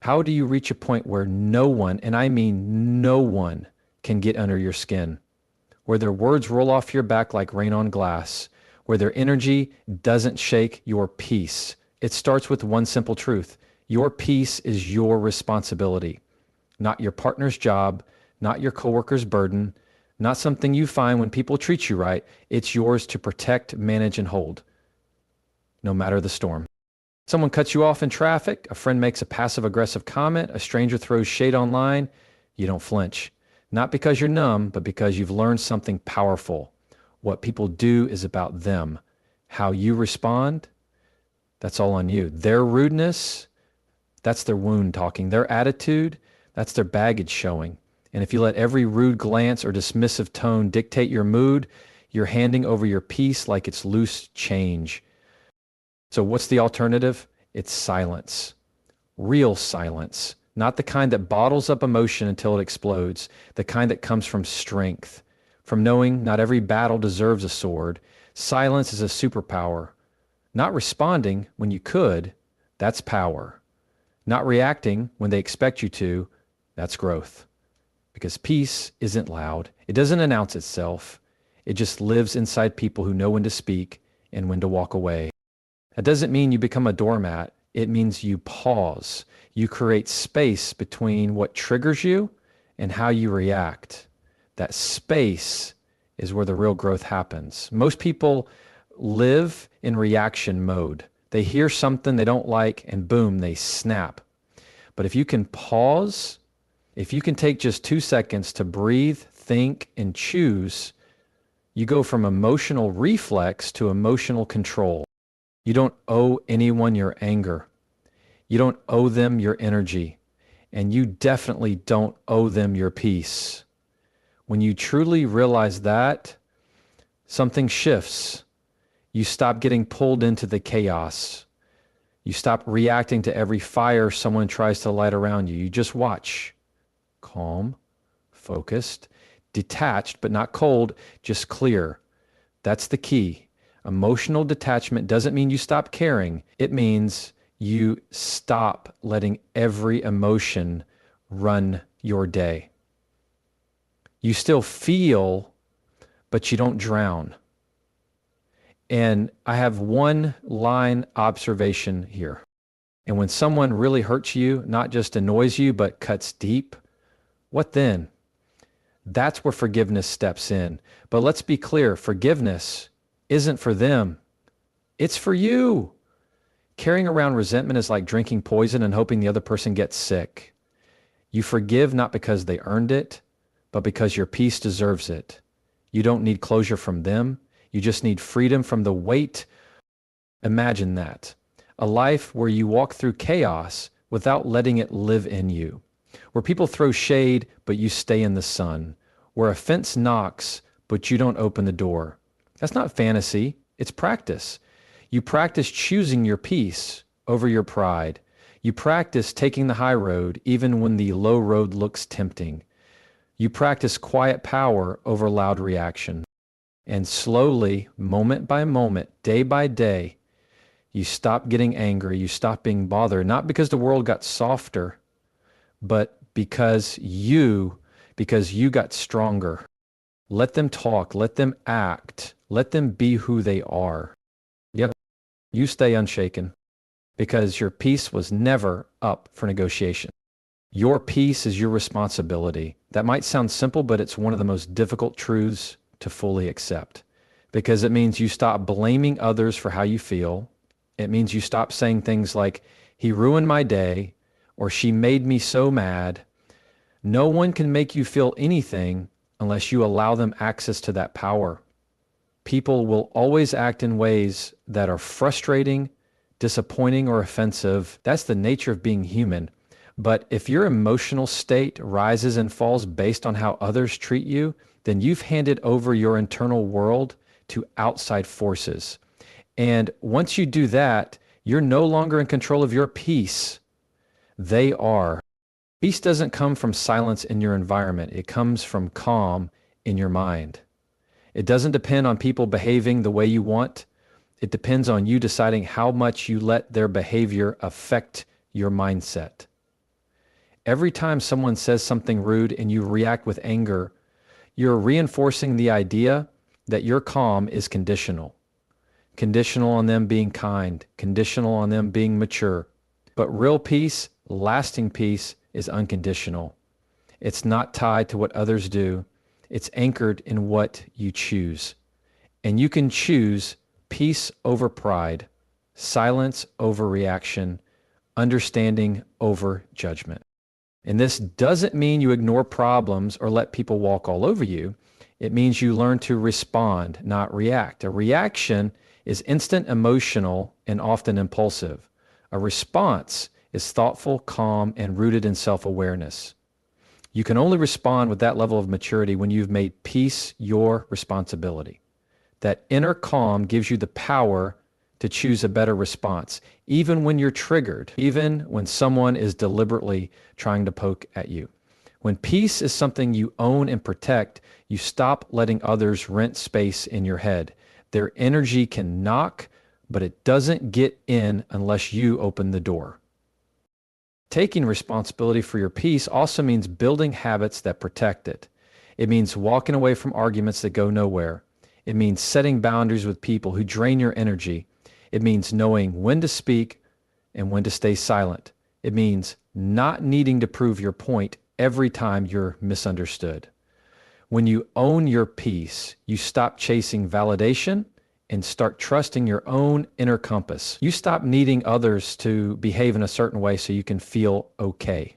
How do you reach a point where no one, and I mean no one, can get under your skin? Where their words roll off your back like rain on glass, where their energy doesn't shake your peace. It starts with one simple truth. Your peace is your responsibility, not your partner's job, not your coworker's burden, not something you find when people treat you right. It's yours to protect, manage, and hold, no matter the storm. Someone cuts you off in traffic, a friend makes a passive-aggressive comment, a stranger throws shade online, you don't flinch. Not because you're numb, but because you've learned something powerful. What people do is about them. How you respond, that's all on you. Their rudeness, that's their wound talking. Their attitude, that's their baggage showing. And if you let every rude glance or dismissive tone dictate your mood, you're handing over your peace like it's loose change. So what's the alternative? It's silence. Real silence. Not the kind that bottles up emotion until it explodes. The kind that comes from strength. From knowing not every battle deserves a sword. Silence is a superpower. Not responding when you could, that's power. Not reacting when they expect you to, that's growth. Because peace isn't loud. It doesn't announce itself. It just lives inside people who know when to speak and when to walk away. That doesn't mean you become a doormat. It means you pause. You create space between what triggers you and how you react. That space is where the real growth happens. Most people live in reaction mode. They hear something they don't like and boom, they snap. But if you can pause, if you can take just 2 seconds to breathe, think, and choose, you go from emotional reflex to emotional control. You don't owe anyone your anger. You don't owe them your energy. And you definitely don't owe them your peace. When you truly realize that, something shifts. You stop getting pulled into the chaos. You stop reacting to every fire someone tries to light around you. You just watch. Calm, focused, detached, but not cold, just clear. That's the key. Emotional detachment doesn't mean you stop caring. It means you stop letting every emotion run your day. You still feel, but you don't drown. And I have one line observation here. And when someone really hurts you, not just annoys you, but cuts deep, what then? That's where forgiveness steps in. But let's be clear, forgiveness isn't for them. It's for you. Carrying around resentment is like drinking poison and hoping the other person gets sick. You forgive not because they earned it, but because your peace deserves it. You don't need closure from them. You just need freedom from the weight. Imagine that. A life where you walk through chaos without letting it live in you. Where people throw shade, but you stay in the sun. Where a fence knocks, but you don't open the door. That's not fantasy, it's practice. You practice choosing your peace over your pride. You practice taking the high road even when the low road looks tempting. You practice quiet power over loud reaction. And slowly, moment by moment, day by day, you stop getting angry, you stop being bothered, not because the world got softer, but because you got stronger. Let them talk, let them act, let them be who they are. Yep, you stay unshaken because your peace was never up for negotiation. Your peace is your responsibility. That might sound simple, but it's one of the most difficult truths to fully accept because it means you stop blaming others for how you feel. It means you stop saying things like, he ruined my day, or she made me so mad. No one can make you feel anything unless you allow them access to that power. People will always act in ways that are frustrating, disappointing, or offensive. That's the nature of being human. But if your emotional state rises and falls based on how others treat you, then you've handed over your internal world to outside forces. And once you do that, you're no longer in control of your peace. They are. Peace doesn't come from silence in your environment. It comes from calm in your mind. It doesn't depend on people behaving the way you want. It depends on you deciding how much you let their behavior affect your mindset. Every time someone says something rude and you react with anger, you're reinforcing the idea that your calm is conditional. Conditional on them being kind, conditional on them being mature. But real peace, lasting peace, is unconditional. It's not tied to what others do. It's anchored in what you choose. And you can choose peace over pride, silence over reaction, understanding over judgment. And this doesn't mean you ignore problems or let people walk all over you. It means you learn to respond, not react. A reaction is instant, emotional, and often impulsive. A response is thoughtful, calm, and rooted in self-awareness. You can only respond with that level of maturity when you've made peace your responsibility. That inner calm gives you the power to choose a better response, even when you're triggered, even when someone is deliberately trying to poke at you. When peace is something you own and protect, you stop letting others rent space in your head. Their energy can knock, but it doesn't get in unless you open the door. Taking responsibility for your peace also means building habits that protect it. It means walking away from arguments that go nowhere. It means setting boundaries with people who drain your energy. It means knowing when to speak and when to stay silent. It means not needing to prove your point every time you're misunderstood. When you own your peace, you stop chasing validation and start trusting your own inner compass. You stop needing others to behave in a certain way so you can feel okay.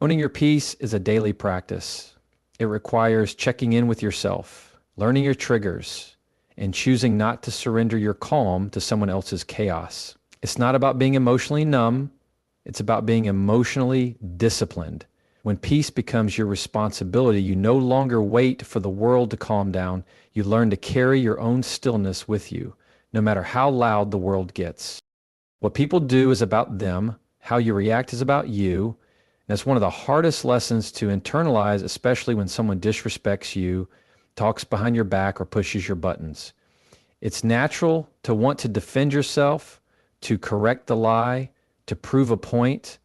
Owning your peace is a daily practice. It requires checking in with yourself, learning your triggers, and choosing not to surrender your calm to someone else's chaos. It's not about being emotionally numb. It's about being emotionally disciplined. When peace becomes your responsibility, you no longer wait for the world to calm down. You learn to carry your own stillness with you, no matter how loud the world gets. What people do is about them. How you react is about you. And it's one of the hardest lessons to internalize, especially when someone disrespects you, talks behind your back, or pushes your buttons. It's natural to want to defend yourself, to correct the lie, to prove a point.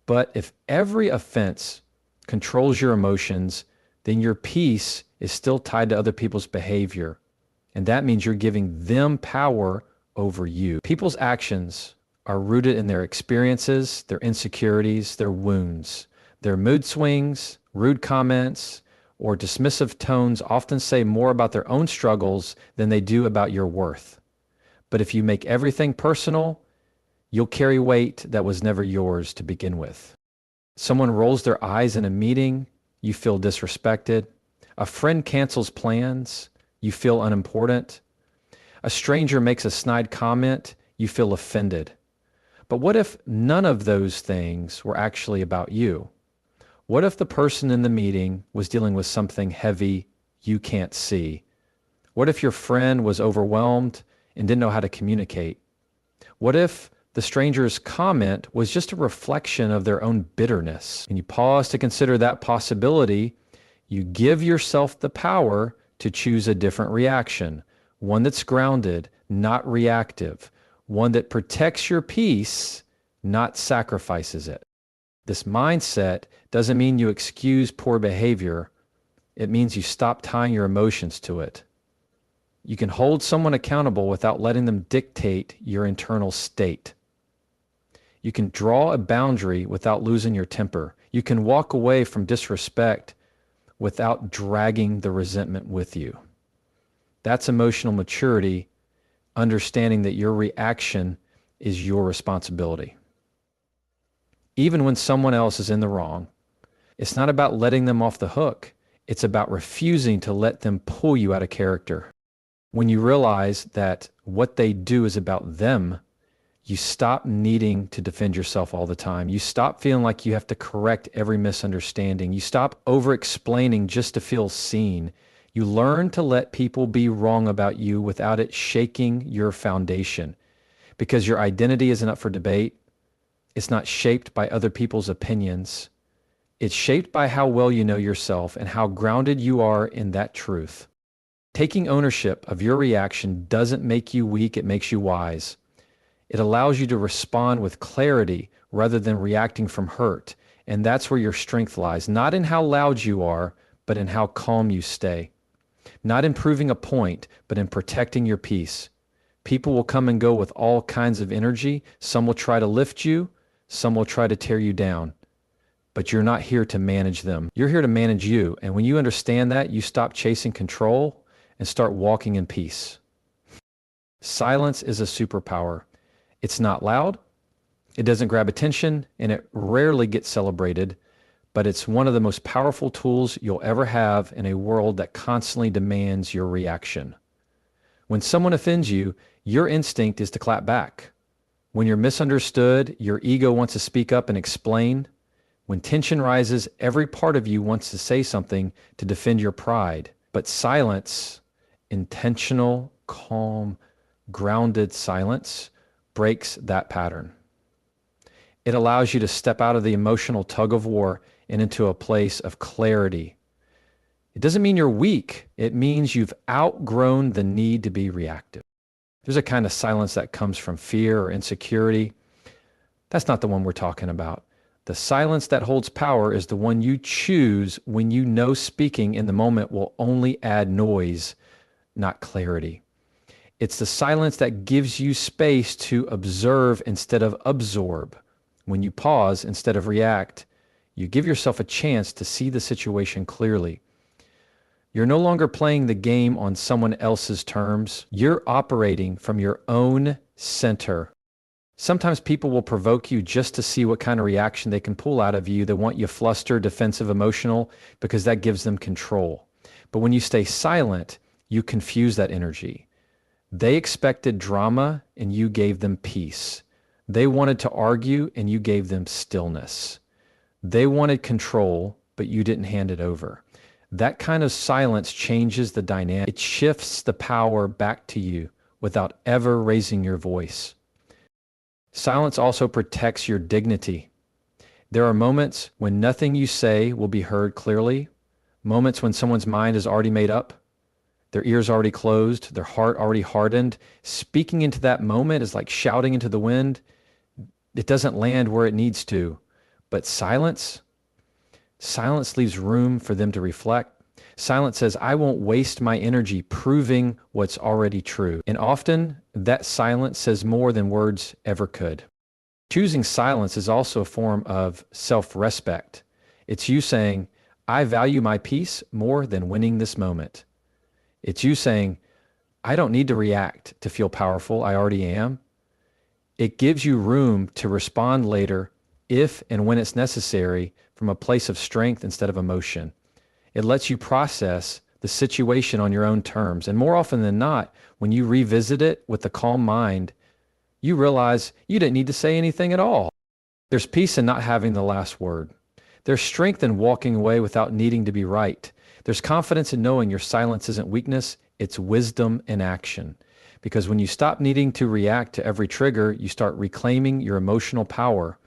But if every offense controls your emotions, then your peace is still tied to other people's behavior. And that means you're giving them power over you. People's actions are rooted in their experiences, their insecurities, their wounds. Their mood swings, rude comments, or dismissive tones often say more about their own struggles than they do about your worth. But if you make everything personal, you'll carry weight that was never yours to begin with. Someone rolls their eyes in a meeting, you feel disrespected. A friend cancels plans, you feel unimportant. A stranger makes a snide comment, you feel offended. But what if none of those things were actually about you? What if the person in the meeting was dealing with something heavy you can't see? What if your friend was overwhelmed and didn't know how to communicate? What if the stranger's comment was just a reflection of their own bitterness? And you pause to consider that possibility. You give yourself the power to choose a different reaction, one that's grounded, not reactive, one that protects your peace, not sacrifices it. This mindset doesn't mean you excuse poor behavior. It means you stop tying your emotions to it. You can hold someone accountable without letting them dictate your internal state. You can draw a boundary without losing your temper. You can walk away from disrespect without dragging the resentment with you. That's emotional maturity, understanding that your reaction is your responsibility. Even when someone else is in the wrong, it's not about letting them off the hook. It's about refusing to let them pull you out of character. When you realize that what they do is about them, you stop needing to defend yourself all the time. You stop feeling like you have to correct every misunderstanding. You stop over-explaining just to feel seen. You learn to let people be wrong about you without it shaking your foundation, because your identity isn't up for debate. It's not shaped by other people's opinions. It's shaped by how well you know yourself and how grounded you are in that truth. Taking ownership of your reaction doesn't make you weak, it makes you wise. It allows you to respond with clarity rather than reacting from hurt. And that's where your strength lies, not in how loud you are, but in how calm you stay. Not in proving a point, but in protecting your peace. People will come and go with all kinds of energy. Some will try to lift you, some will try to tear you down. But you're not here to manage them. You're here to manage you. And when you understand that, you stop chasing control and start walking in peace. Silence is a superpower. It's not loud, it doesn't grab attention, and it rarely gets celebrated, but it's one of the most powerful tools you'll ever have in a world that constantly demands your reaction. When someone offends you, your instinct is to clap back. When you're misunderstood, your ego wants to speak up and explain. When tension rises, every part of you wants to say something to defend your pride. But silence, intentional, calm, grounded silence, breaks that pattern. It allows you to step out of the emotional tug of war and into a place of clarity. It doesn't mean you're weak. It means you've outgrown the need to be reactive. There's a kind of silence that comes from fear or insecurity. That's not the one we're talking about. The silence that holds power is the one you choose when you know speaking in the moment will only add noise, not clarity. It's the silence that gives you space to observe instead of absorb. When you pause instead of react, you give yourself a chance to see the situation clearly. You're no longer playing the game on someone else's terms. You're operating from your own center. Sometimes people will provoke you just to see what kind of reaction they can pull out of you. They want you flustered, defensive, emotional, because that gives them control. But when you stay silent, you confuse that energy. They expected drama and you gave them peace. They wanted to argue and you gave them stillness. They wanted control, but you didn't hand it over. That kind of silence changes the dynamic. It shifts the power back to you without ever raising your voice. Silence also protects your dignity. There are moments when nothing you say will be heard clearly, moments when someone's mind is already made up, their ears already closed, their heart already hardened. Speaking into that moment is like shouting into the wind. It doesn't land where it needs to. But silence leaves room for them to reflect. Silence says, I won't waste my energy proving what's already true. And often that silence says more than words ever could. Choosing silence is also a form of self-respect. It's you saying, I value my peace more than winning this moment. It's you saying, I don't need to react to feel powerful. I already am. It gives you room to respond later if and when it's necessary from a place of strength instead of emotion. It lets you process the situation on your own terms. And more often than not, when you revisit it with a calm mind, you realize you didn't need to say anything at all. There's peace in not having the last word. There's strength in walking away without needing to be right. There's confidence in knowing your silence isn't weakness, it's wisdom in action. Because when you stop needing to react to every trigger, you start reclaiming your emotional power,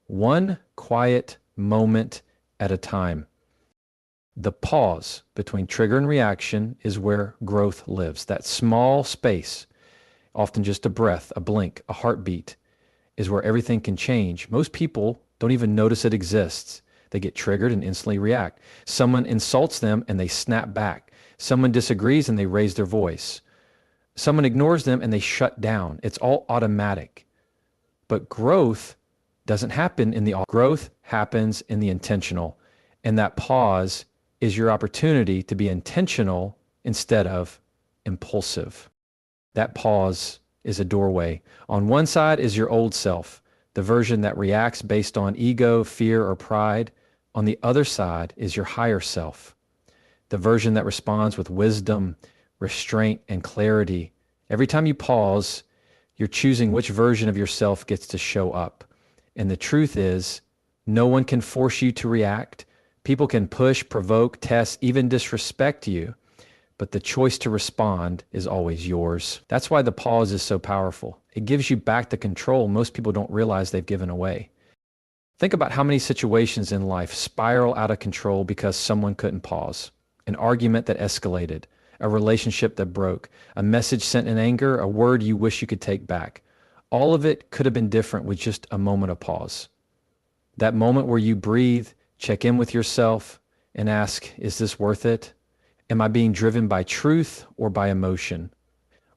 one quiet moment at a time. The pause between trigger and reaction is where growth lives. That small space, often just a breath, a blink, a heartbeat, is where everything can change. Most people don't even notice it exists. They get triggered and instantly react. Someone insults them and they snap back. Someone disagrees and they raise their voice. Someone ignores them and they shut down. It's all automatic. But growth doesn't happen in the growth happens in the intentional. And that pause is your opportunity to be intentional instead of impulsive. That pause is a doorway. On one side is your old self, the version that reacts based on ego, fear, or pride. On the other side is your higher self, the version that responds with wisdom, restraint, and clarity. Every time you pause, you're choosing which version of yourself gets to show up. And the truth is, no one can force you to react. People can push, provoke, test, even disrespect you. But the choice to respond is always yours. That's why the pause is so powerful. It gives you back the control most people don't realize they've given away. Think about how many situations in life spiral out of control because someone couldn't pause. An argument that escalated, a relationship that broke, a message sent in anger, a word you wish you could take back. All of it could have been different with just a moment of pause. That moment where you breathe, check in with yourself, and ask, is this worth it? Am I being driven by truth or by emotion?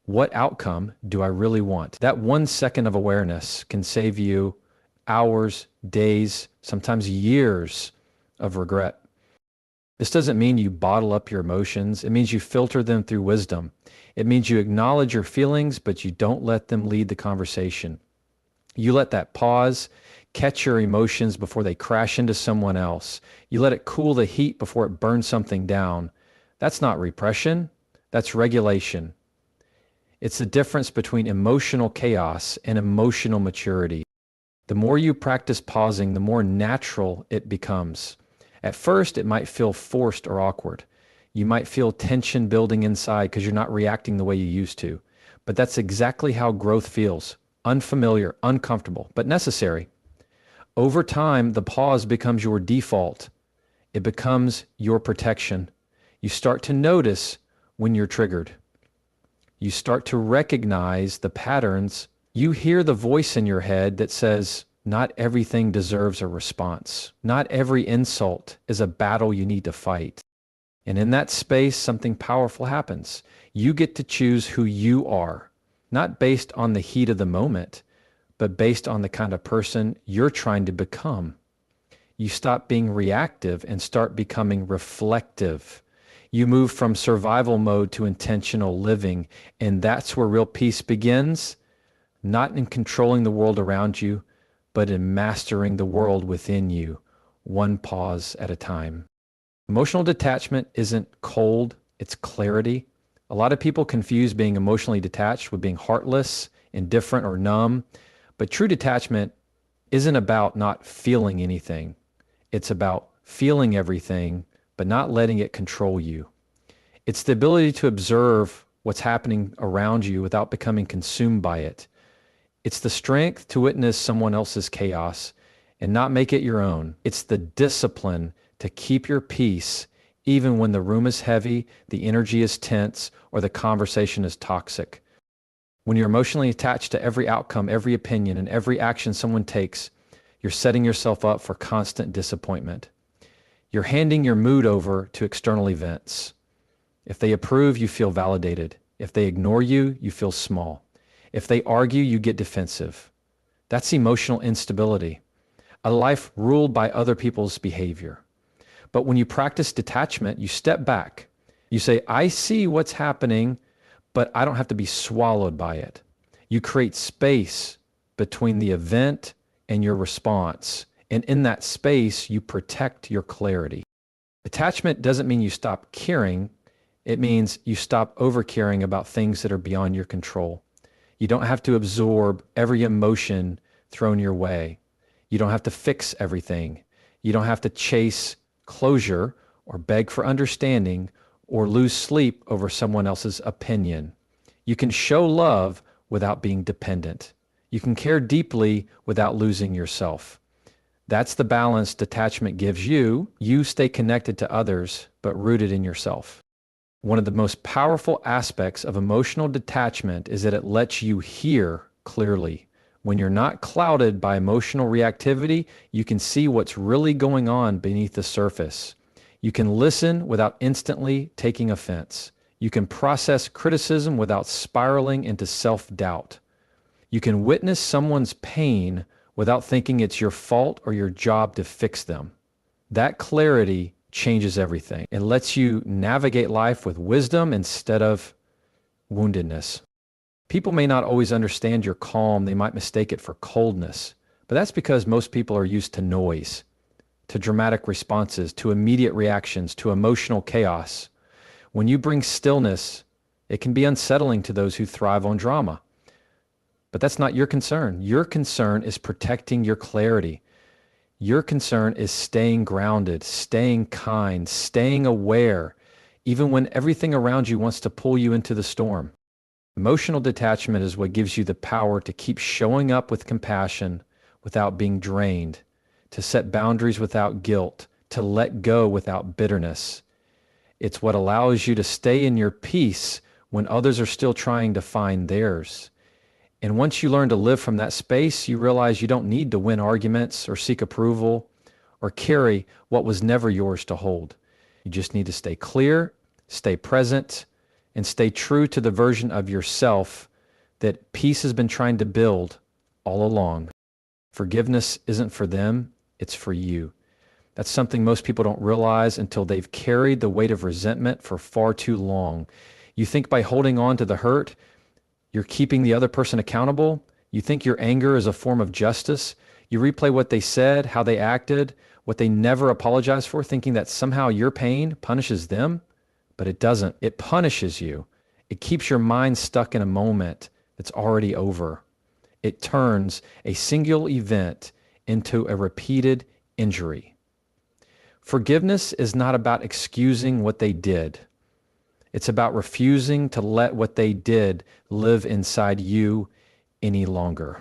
What outcome do I really want? That 1 second of awareness can save you hours, days, sometimes years of regret. This doesn't mean you bottle up your emotions. It means you filter them through wisdom. It means you acknowledge your feelings, but you don't let them lead the conversation. You let that pause catch your emotions before they crash into someone else. You let it cool the heat before it burns something down. That's not repression. That's regulation. It's the difference between emotional chaos and emotional maturity. The more you practice pausing, the more natural it becomes. At first, it might feel forced or awkward. You might feel tension building inside because you're not reacting the way you used to. But that's exactly how growth feels. Unfamiliar, uncomfortable, but necessary. Over time, the pause becomes your default. It becomes your protection. You start to notice when you're triggered. You start to recognize the patterns. You hear the voice in your head that says, not everything deserves a response. Not every insult is a battle you need to fight. And in that space, something powerful happens. You get to choose who you are, not based on the heat of the moment, but based on the kind of person you're trying to become. You stop being reactive and start becoming reflective. You move from survival mode to intentional living, and that's where real peace begins, not in controlling the world around you, but in mastering the world within you, one pause at a time. Emotional detachment isn't cold, it's clarity. A lot of people confuse being emotionally detached with being heartless, indifferent, or numb. But true detachment isn't about not feeling anything. It's about feeling everything, but not letting it control you. It's the ability to observe what's happening around you without becoming consumed by it. It's the strength to witness someone else's chaos and not make it your own. It's the discipline to keep your peace even when the room is heavy, the energy is tense, or the conversation is toxic. When you're emotionally attached to every outcome, every opinion, and every action someone takes, you're setting yourself up for constant disappointment. You're handing your mood over to external events. If they approve, you feel validated. If they ignore you, you feel small. If they argue, you get defensive. That's emotional instability, a life ruled by other people's behavior. But when you practice detachment, you step back. You say, I see what's happening, but I don't have to be swallowed by it. You create space between the event and your response. And in that space, you protect your clarity. Attachment doesn't mean you stop caring. It means you stop over-caring about things that are beyond your control. You don't have to absorb every emotion thrown your way. You don't have to fix everything. You don't have to chase closure or beg for understanding or lose sleep over someone else's opinion. You can show love without being dependent. You can care deeply without losing yourself. That's the balance detachment gives you. You stay connected to others, but rooted in yourself. One of the most powerful aspects of emotional detachment is that it lets you hear clearly. When you're not clouded by emotional reactivity, you can see what's really going on beneath the surface. You can listen without instantly taking offense. You can process criticism without spiraling into self-doubt. You can witness someone's pain without thinking it's your fault or your job to fix them. That clarity changes everything. It lets you navigate life with wisdom instead of woundedness. People may not always understand your calm. They might mistake it for coldness. But that's because most people are used to noise, to dramatic responses, to immediate reactions, to emotional chaos. When you bring stillness, it can be unsettling to those who thrive on drama. But that's not your concern. Your concern is protecting your clarity. Your concern is staying grounded, staying kind, staying aware, even when everything around you wants to pull you into the storm. Emotional detachment is what gives you the power to keep showing up with compassion without being drained, to set boundaries without guilt, to let go without bitterness. It's what allows you to stay in your peace when others are still trying to find theirs. And once you learn to live from that space, you realize you don't need to win arguments or seek approval or carry what was never yours to hold. You just need to stay clear, stay present, and stay true to the version of yourself that peace has been trying to build all along. Forgiveness isn't for them, it's for you. That's something most people don't realize until they've carried the weight of resentment for far too long. You think by holding on to the hurt, you're keeping the other person accountable. You think your anger is a form of justice. You replay what they said, how they acted, what they never apologized for, thinking that somehow your pain punishes them, but it doesn't. It punishes you. It keeps your mind stuck in a moment that's already over. It turns a single event into a repeated injury. Forgiveness is not about excusing what they did. It's about refusing to let what they did live inside you any longer.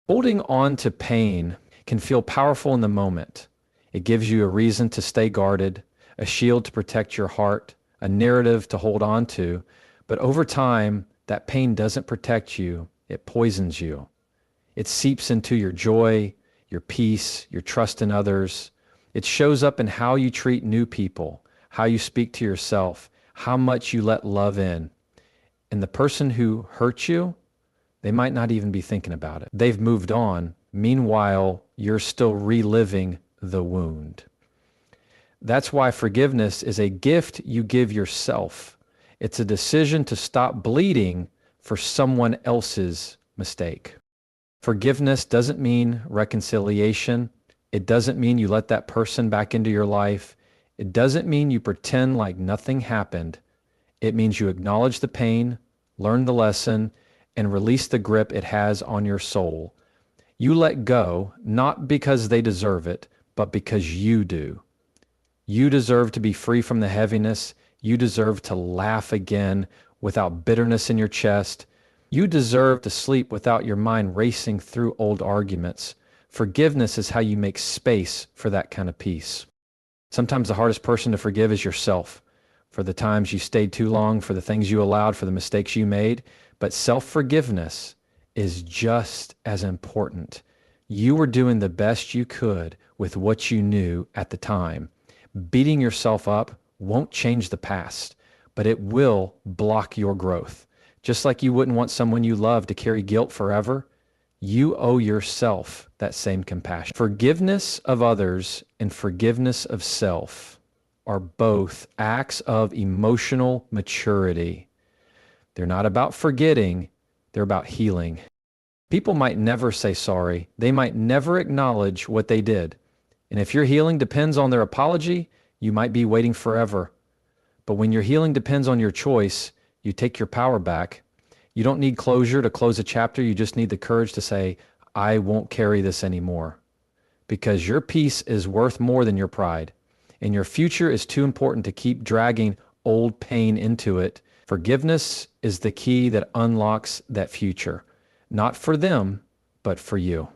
Holding on to pain can feel powerful in the moment. It gives you a reason to stay guarded, a shield to protect your heart, a narrative to hold on to. But over time, that pain doesn't protect you. It poisons you. It seeps into your joy, your peace, your trust in others. It shows up in how you treat new people, how you speak to yourself, how much you let love in. And the person who hurt you, they might not even be thinking about it. They've moved on. Meanwhile, you're still reliving the wound. That's why forgiveness is a gift you give yourself. It's a decision to stop bleeding for someone else's mistake. Forgiveness doesn't mean reconciliation. It doesn't mean you let that person back into your life. It doesn't mean you pretend like nothing happened. It means you acknowledge the pain, learn the lesson, and release the grip it has on your soul. You let go, not because they deserve it, but because you do. You deserve to be free from the heaviness. You deserve to laugh again without bitterness in your chest. You deserve to sleep without your mind racing through old arguments. Forgiveness is how you make space for that kind of peace. Sometimes the hardest person to forgive is yourself, for the times you stayed too long, for the things you allowed, for the mistakes you made. But self-forgiveness is just as important. You were doing the best you could with what you knew at the time. Beating yourself up won't change the past, but it will block your growth. Just like you wouldn't want someone you love to carry guilt forever, you owe yourself that same compassion. Forgiveness of others and forgiveness of self are both acts of emotional maturity. They're not about forgetting, they're about healing. People might never say sorry. They might never acknowledge what they did. And if your healing depends on their apology, you might be waiting forever. But when your healing depends on your choice, you take your power back. You don't need closure to close a chapter. You just need the courage to say, I won't carry this anymore. Because your peace is worth more than your pride. And your future is too important to keep dragging old pain into it. Forgiveness is the key that unlocks that future. Not for them, but for you.